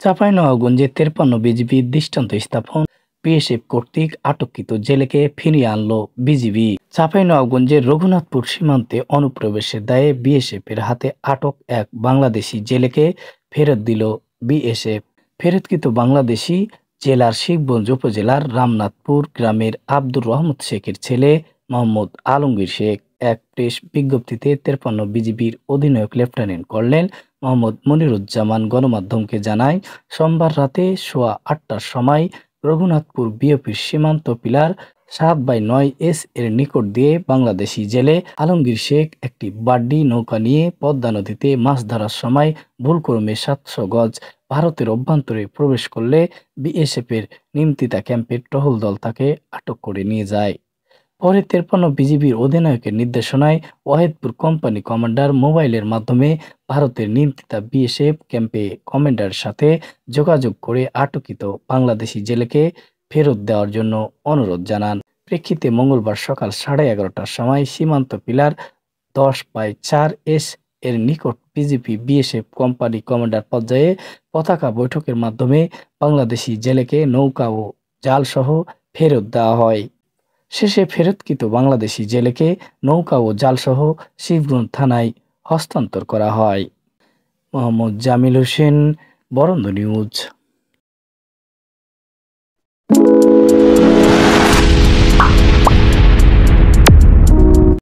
চাঁপাইনবাবগঞ্জে 53 BGB দৃষ্টান্ত স্থাপন, BSF কর্তৃক আটককৃত জেলেকে ফিরিয়ে আনল বিজিবি। চাঁপাইনবাবগঞ্জের রঘুনাথপুর সীমান্তে অনুপ্রবেশের দায়ে বিএসএফের হাতে আটক এক বাংলাদেশি জেলেকে ফেরত দিল বিএসএফ। ফেরতকৃত বাংলাদেশি জেলার শিখগঞ্জ উপজেলার রামনাথপুর গ্রামের আব্দুর রহমত শেখের ছেলে মোহাম্মদ আলমগীর শেখ। এক প্রেস বিজ্ঞপ্তিতে 53 বিজিবির অধিনায়ক লেফটেন্যান্ট কর্নেল মোহাম্মদ মনিরুজ্জামান গণমাধ্যমকে জানায়, সোমবার রাতে সোয়া ৮টার সময় রঘুনাথপুর বিওপির সীমান্ত পিলার 7/9 এর নিকট দিয়ে বাংলাদেশি জেলে আলমগীর শেখ একটি বাড্ডি নৌকা নিয়ে পদ্মা নদীতে মাছ ধরার সময় ভুলক্রমে 700 গজ ভারতের অভ্যন্তরে প্রবেশ করলে বিএসএফের নিমতিতা ক্যাম্পের টহল দল তাকে আটক করে নিয়ে যায়। পরে 53 বিজিবির অধিনায়কের নির্দেশনায় ওয়াহিদপুর কোম্পানি কমান্ডার মোবাইলের মাধ্যমে ভারতের নিমতিতা বিএসএফ ক্যাম্পে কমান্ডারের সাথে যোগাযোগ করে আটককৃত বাংলাদেশি জেলেকে ফেরত দেওয়ার জন্য অনুরোধ জানান। প্রেক্ষিতে মঙ্গলবার সকাল 11:30টার সময় সীমান্ত পিলার 10/4 এর নিকট বিজিবি বিএসএফ কোম্পানি কমান্ডার পর্যায়ে পতাকা বৈঠকের মাধ্যমে বাংলাদেশি জেলেকে নৌকা ও জালসহ ফেরত দেওয়া হয়। শেষে ফেরতকৃত বাংলাদেশি জেলেকে নৌকা ও জালসহ শিবগঞ্জ থানায় হস্তান্তর করা হয়। মোহাম্মদ জামিল হোসেন, বরেন্দ্র নিউজ।